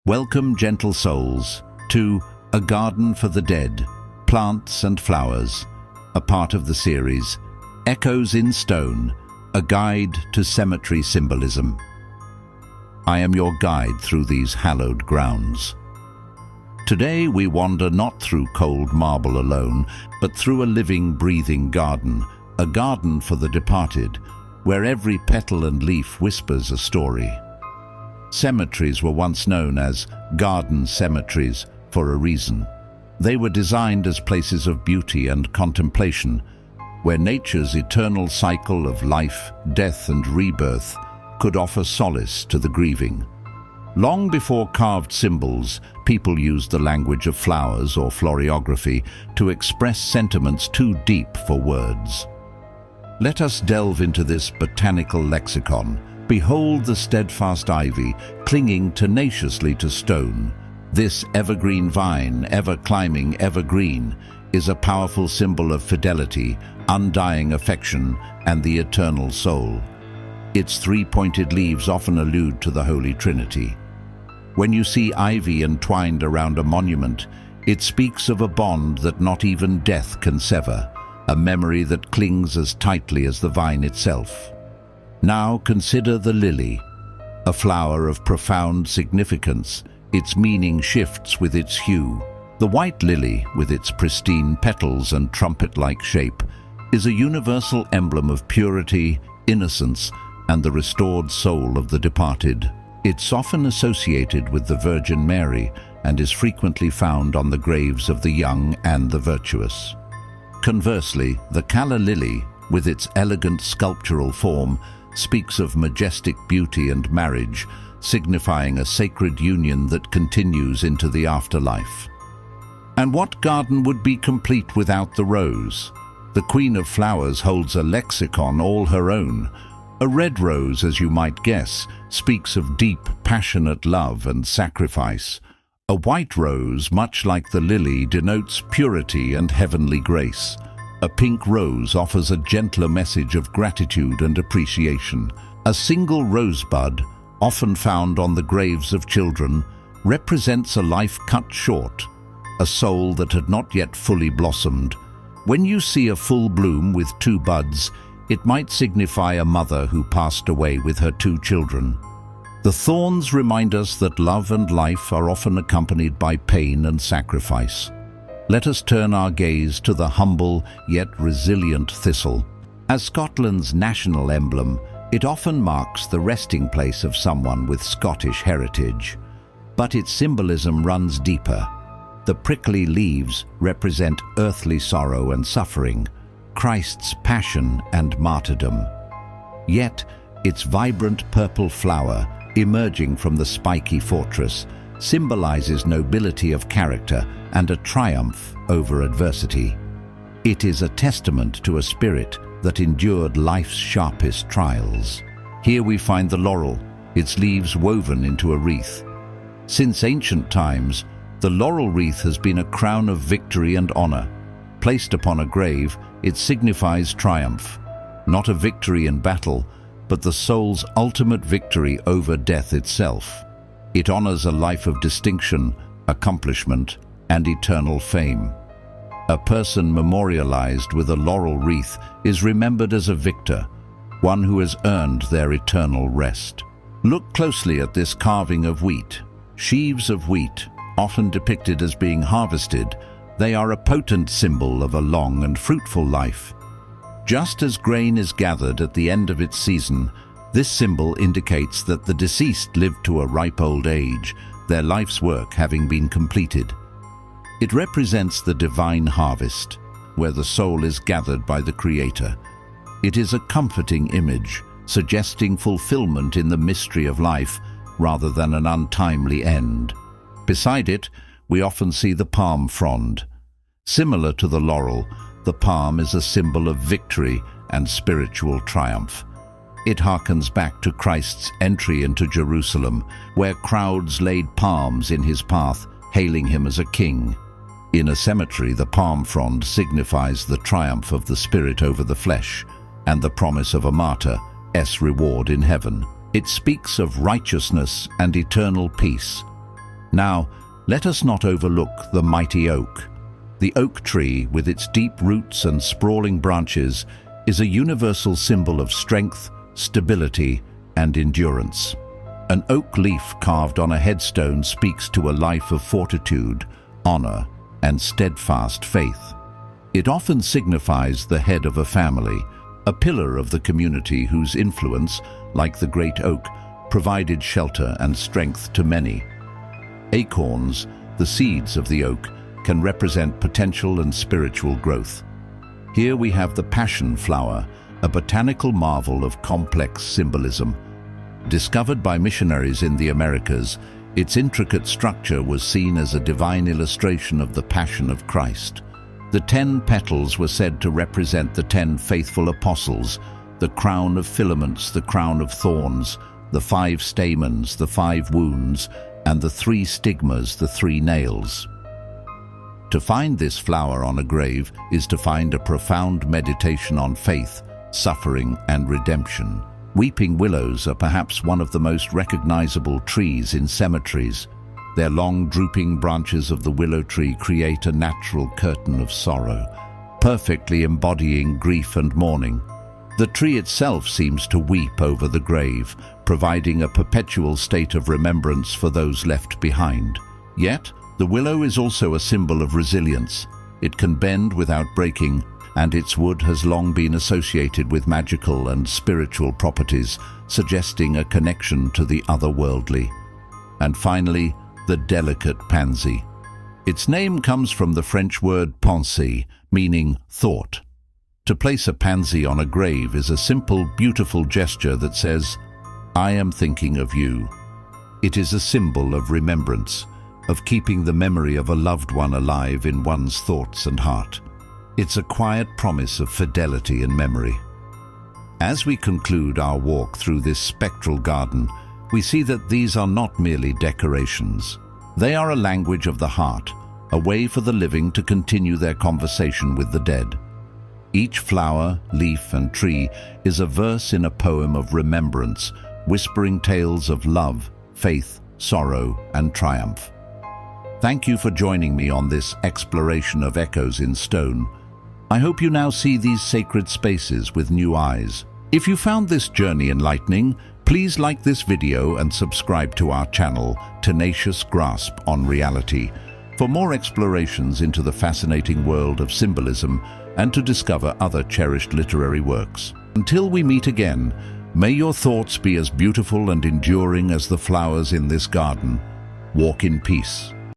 Welcome, gentle souls, to A Garden for the Dead, Plants and Flowers, a part of the series Echoes in Stone, a guide to cemetery symbolism. I am your guide through these hallowed grounds. Today we wander not through cold marble alone, but through a living, breathing garden, a garden for the departed, where every petal and leaf whispers a story. Cemeteries were once known as garden cemeteries for a reason. They were designed as places of beauty and contemplation, where nature's eternal cycle of life, death and rebirth could offer solace to the grieving. Long before carved symbols, people used the language of flowers or florography to express sentiments too deep for words. Let us delve into this botanical lexicon. Behold the steadfast ivy, clinging tenaciously to stone. This evergreen vine, ever climbing, ever green, is a powerful symbol of fidelity, undying affection, and the eternal soul. Its three-pointed leaves often allude to the Holy Trinity. When you see ivy entwined around a monument, it speaks of a bond that not even death can sever, a memory that clings as tightly as the vine itself. Now consider the lily, a flower of profound significance. Its meaning shifts with its hue. The white lily, with its pristine petals and trumpet-like shape, is a universal emblem of purity, innocence, and the restored soul of the departed. It's often associated with the Virgin Mary and is frequently found on the graves of the young and the virtuous. Conversely, the calla lily, with its elegant sculptural form, speaks of majestic beauty and marriage, signifying a sacred union that continues into the afterlife. And what garden would be complete without the rose? The Queen of Flowers holds a lexicon all her own. A red rose, as you might guess, speaks of deep, passionate love and sacrifice. A white rose, much like the lily, denotes purity and heavenly grace. A pink rose offers a gentler message of gratitude and appreciation. A single rosebud, often found on the graves of children, represents a life cut short, a soul that had not yet fully blossomed. When you see a full bloom with two buds, it might signify a mother who passed away with her two children. The thorns remind us that love and life are often accompanied by pain and sacrifice. Let us turn our gaze to the humble yet resilient thistle. As Scotland's national emblem, it often marks the resting place of someone with Scottish heritage. But its symbolism runs deeper. The prickly leaves represent earthly sorrow and suffering, Christ's passion and martyrdom. Yet, its vibrant purple flower, emerging from the spiky fortress, symbolizes nobility of character and a triumph over adversity. It is a testament to a spirit that endured life's sharpest trials. Here we find the laurel, its leaves woven into a wreath. Since ancient times, the laurel wreath has been a crown of victory and honor. Placed upon a grave, it signifies triumph, not a victory in battle, but the soul's ultimate victory over death itself. It honors a life of distinction, accomplishment, and eternal fame. A person memorialized with a laurel wreath is remembered as a victor, one who has earned their eternal rest. Look closely at this carving of wheat. Sheaves of wheat, often depicted as being harvested, they are a potent symbol of a long and fruitful life. Just as grain is gathered at the end of its season, this symbol indicates that the deceased lived to a ripe old age, their life's work having been completed. It represents the divine harvest, where the soul is gathered by the Creator. It is a comforting image, suggesting fulfillment in the mystery of life rather than an untimely end. Beside it, we often see the palm frond. Similar to the laurel, the palm is a symbol of victory and spiritual triumph. It harkens back to Christ's entry into Jerusalem, where crowds laid palms in his path, hailing him as a king. In a cemetery, the palm frond signifies the triumph of the spirit over the flesh and the promise of a martyr's reward in heaven. It speaks of righteousness and eternal peace. Now, let us not overlook the mighty oak. The oak tree, with its deep roots and sprawling branches, is a universal symbol of strength, stability, and endurance. An oak leaf carved on a headstone speaks to a life of fortitude, honor, and steadfast faith. It often signifies the head of a family, a pillar of the community whose influence, like the great oak, provided shelter and strength to many. Acorns, the seeds of the oak, can represent potential and spiritual growth. Here we have the passion flower, a botanical marvel of complex symbolism. Discovered by missionaries in the Americas, its intricate structure was seen as a divine illustration of the Passion of Christ. The 10 petals were said to represent the 10 faithful apostles, the crown of filaments, the crown of thorns, the 5 stamens, the 5 wounds, and the 3 stigmas, the 3 nails. To find this flower on a grave is to find a profound meditation on faith, suffering, and redemption. Weeping willows are perhaps one of the most recognizable trees in cemeteries. Their long, drooping branches of the willow tree create a natural curtain of sorrow, perfectly embodying grief and mourning. The tree itself seems to weep over the grave, providing a perpetual state of remembrance for those left behind. Yet, the willow is also a symbol of resilience. It can bend without breaking, and its wood has long been associated with magical and spiritual properties, suggesting a connection to the otherworldly. And finally, the delicate pansy. Its name comes from the French word pensée, meaning thought. To place a pansy on a grave is a simple, beautiful gesture that says, "I am thinking of you." It is a symbol of remembrance, of keeping the memory of a loved one alive in one's thoughts and heart. It's a quiet promise of fidelity and memory. As we conclude our walk through this spectral garden, we see that these are not merely decorations. They are a language of the heart, a way for the living to continue their conversation with the dead. Each flower, leaf, and tree is a verse in a poem of remembrance, whispering tales of love, faith, sorrow, and triumph. Thank you for joining me on this exploration of echoes in stone. I hope you now see these sacred spaces with new eyes. If you found this journey enlightening, please like this video and subscribe to our channel, Tenacious Grasp on Reality, for more explorations into the fascinating world of symbolism and to discover other cherished literary works. Until we meet again, may your thoughts be as beautiful and enduring as the flowers in this garden. Walk in peace.